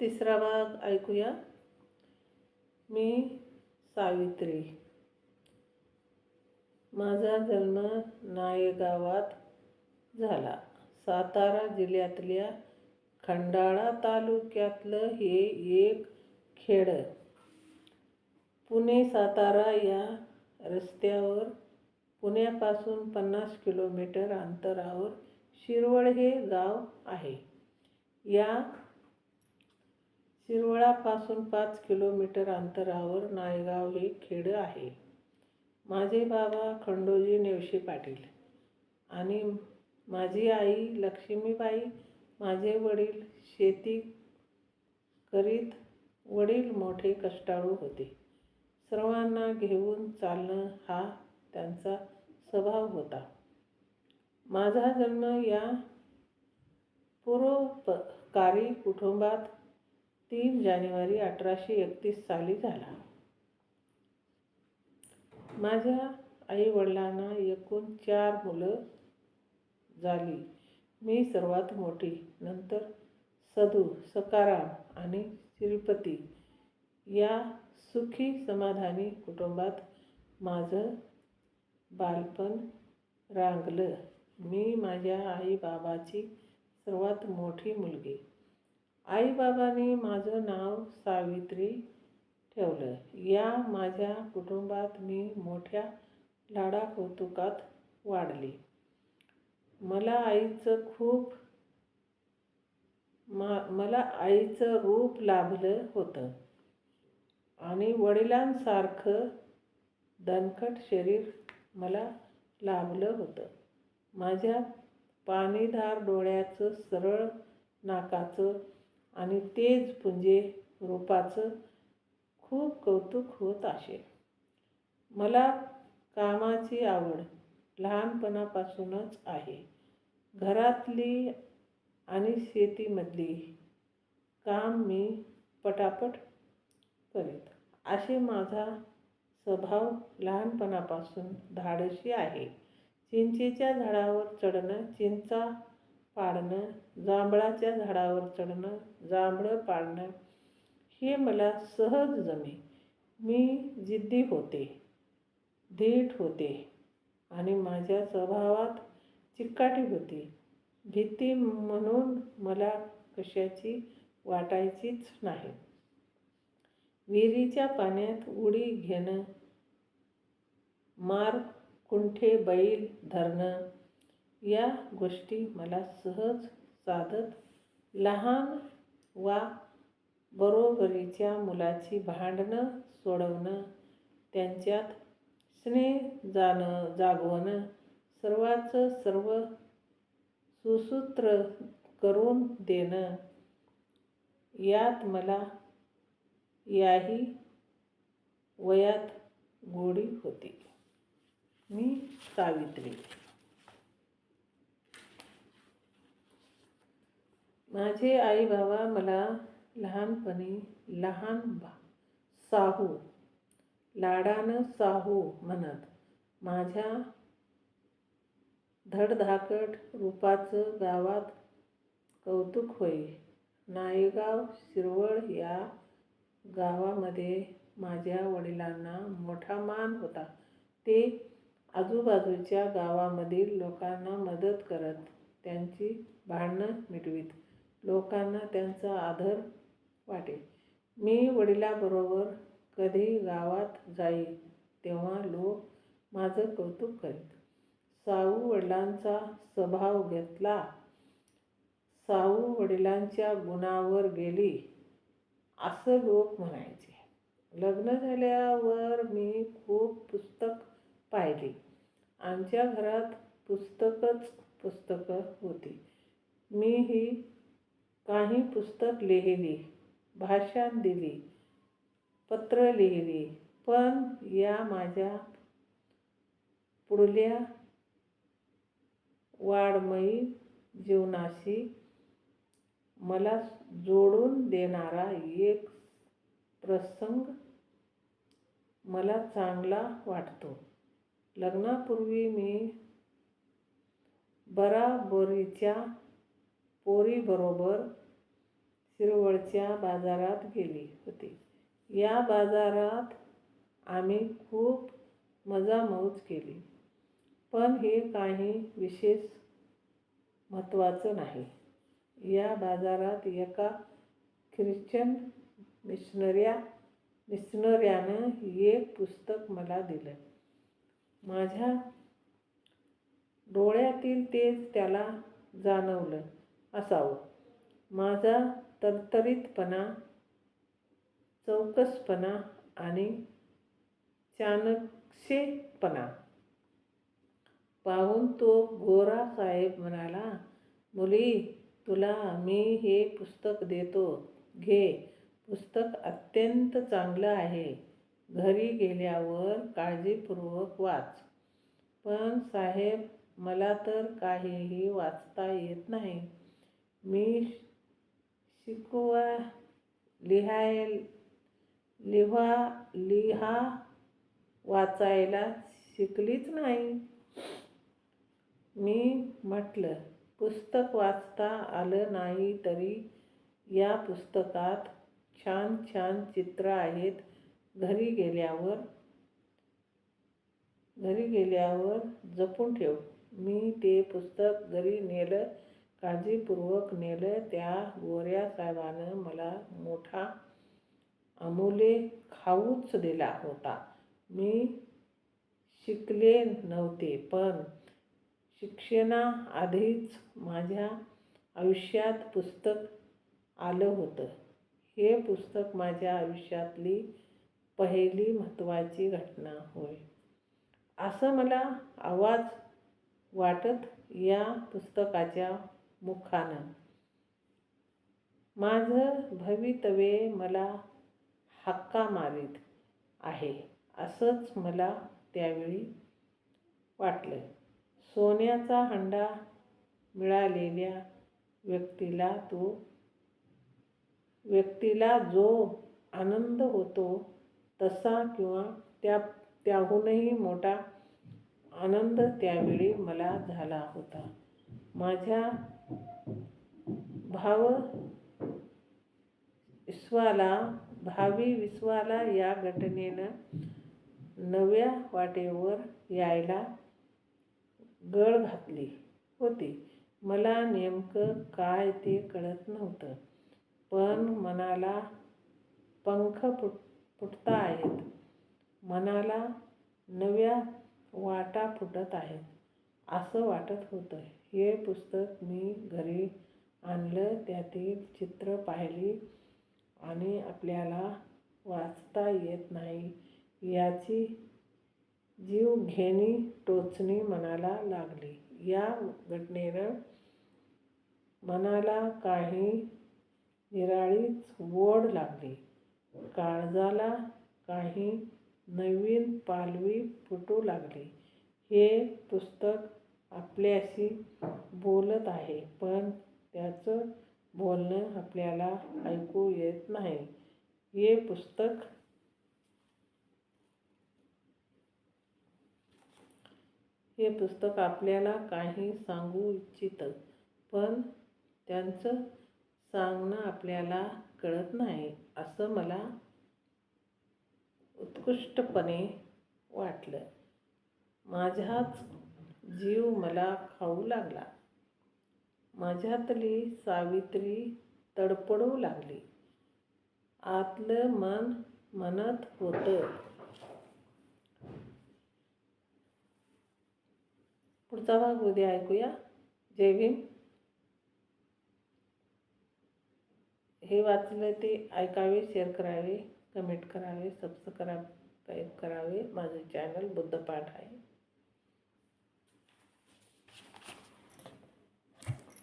तिसरा भाग ऐकूया. मी सावित्री. माझा जन्म नायगावात झाला. सातारा जिल्ह्यातल्या खंडाळा तालुक्यातलं हे एक खेड. पुणे सातारा या रस्त्यावर पुण्यापासून 50 किलोमीटर अंतरावर शिरवळ हे गाव आहे. या शिरवळापासून 5 किलोमीटर अंतरावर नायगाव हे खेड आहे. माझे बाबा खंडोजी नेवशी पाटील आणि माझी आई लक्ष्मीबाई. माझे वडील शेती करीत. वडील मोठे कष्टाळू होते. सर्वांना घेऊन चालणं हा त्यांचा स्वभाव होता. माझा जन्म या परोपकारी कुटुंबात 3 जानेवारी 1831 साली झाला. माझ्या आई-वडिलांना एकूण 4 मुलं झाली. मी सर्वात मोठी. नंतर सदू, सखाराम आणि श्रीपती. या सुखी समाधानी कुटुंबात माझं बालपण रांगलं. मी माझ्या आई-बाबाची सर्वात मोठी मुलगी. आई-बाबांनी माझं नाव सावित्री ठेवलं. या माझ्या कुटुंबात मी मोठ्या लाडाकौतुकात वाढली. मला आईचं रूप लाभलं होतं आणि वडिलांसारखं दणकट शरीर मला लाभलं होतं. माझ्या पाणीदार डोळ्याचं, सरळ नाकाचं आणि तेज पुंजे रूपाचं खूप कौतुक होत असे. मला कामाची आवड लहानपणापासूनच आहे. घरातली आणि शेतीमधली काम मी पटापट करीत. असे माझा स्वभाव लहानपणापासून धाडसी आहे. चिंचेच्या झाडावर चढणं, चिंचा पाडणं, जांभळाच्या झाडावर चढणं, जांभळं पाडणं हे मला सहज जमे. मी जिद्दी होते, धीट होते आणि माझ्या स्वभावात चिकाटी होती. भीती म्हणून मला कशाची वाटायचीच नाही. विहिरीच्या पाण्यात उडी घेणं, मार कुंठे बैल धरणं या गोष्टी मला सहज साधत. लहान वा बरोबरीच्या मुलाची भांडणं सोडवणं, त्यांच्यात स्नेह जागवणं, सर्वाचं सर्व सुसूत्र करून देणं यात मला याही वयात गोडी होती. मी सावित्री. माझे आई बाबा मला लहानपणी साहू, लाडानं साहू म्हणत. माझ्या धडधाकट रूपाचं गावात कौतुक होई. नायगाव शिरवळ या गावामध्ये माझ्या वडिलांना मोठा मान होता. ते आजूबाजूच्या गावामधील लोकांना मदत करत, त्यांची भांडणं मिटवीत. लोकांना त्यांचा आदर वाटे. मी वडिलांबरोबर कधी गावात जाई तेव्हा लोक माझं कौतुक करीत. साऊ वडिलांचा स्वभाव घेतला, साऊ वडिलांच्या गुणावर गेली असं लोक म्हणायचे. लग्न झाल्यावर मी खूप पुस्तक पाहिली. आमच्या घरात पुस्तकं होती. मीही काही पुस्तक लिहिली, भाषण दिली, पत्र लिहिली. पण या माझ्या पुढल्या वाङ्मयी जीवनाशी मला जोडून देणारा एक प्रसंग मला चांगला वाटतो. लग्नापूर्वी मी बराबरीच्या पोरीबरोबर शिरवळच्या बाजारात गेली होती. या बाजारात आम्ही खूप मजामौज केली. पण हे काही विशेष महत्त्वाचं नाही. या बाजारात एका ख्रिश्चन मिशनऱ्यानं एक पुस्तक मला दिलं. माझ्या डोळ्यातील तेज त्याला जाणवलं असावं. माझा तरतरीतपणा, चौकसपणा आणि चाणक्षेपणा पाहून तो गोरा साहेब म्हणाला, मुली, तुला मी हे पुस्तक देतो. घे. पुस्तक अत्यंत चांगलं आहे. घरी गेल्यावर काळजीपूर्वक वाच. पण साहेब, मला तर काहीही वाचता येत नाही. मी लिहा वाचायला शिकलीच नाही. मी म्हटलं, पुस्तक वाचता आलं नाही तरी या पुस्तकात छान छान चित्र आहेत. घरी गेल्यावर जपून ठेव. मी ते पुस्तक घरी नेलं, काळजीपूर्वक नेलं. त्या गोऱ्या साहेबानं मला मोठा अमूल्य खाऊच दिला होता. मी शिकले नव्हते, पण शिक्षणाआधीच माझ्या आयुष्यात पुस्तक आलं होतं. हे पुस्तक माझ्या आयुष्यातली पहिली महत्त्वाची घटना होय, असं मला आवाज वाटत या पुस्तकाच्या मुखानं. माझं भवितव्य मला हाका मारीत आहे असंच मला त्यावेळी वाटलं. सोन्याचा हंडा मिळालेल्या व्यक्तीला जो आनंद होतो तसा किंवा त्याहूनही मोठा आनंद त्यावेळी मला झाला होता. माझ्या भावी विश्वाला या घटनेनं नव्या वाटेवर यायला गळ घातली होती. मला नेमकं काय ते कळत नव्हतं, पण मनाला पंख फुटत आहेत. मनाला नव्या वाटा फुटत आहेत असं वाटत होतं. हे पुस्तक मी घरी आणलं, त्यातील चित्र पाहिली आणि आपल्याला वाचता येत नाही याची जीवघेणी टोचणी मनाला लागली. या घटनेनं मनाला काही निराळीच ओढ लागली. काळजाला काही नवीन पालवी फुटू लागली. हे पुस्तक आपल्याशी बोलत आहे, पण त्याचं बोलणं आपल्याला ऐकू येत नाही. हे पुस्तक आपल्याला काही सांगू इच्छितं, पण त्याचं सांगणं आपल्याला कळत नाही असं मला उत्कृष्टपणे वाटलं. माझाच जीव मला खाऊ लागला. माझ्यातली सावित्री तडफडू लागली. आतलं मन म्हणत होतं. पुढचा भाग उद्या ऐकूया. जय भीम. हे वाचलं ते ऐकावे, शेअर करावे, कमेंट करावे, सबस्क्राईब करावे. माझं चॅनल बुद्धपाठ आहे.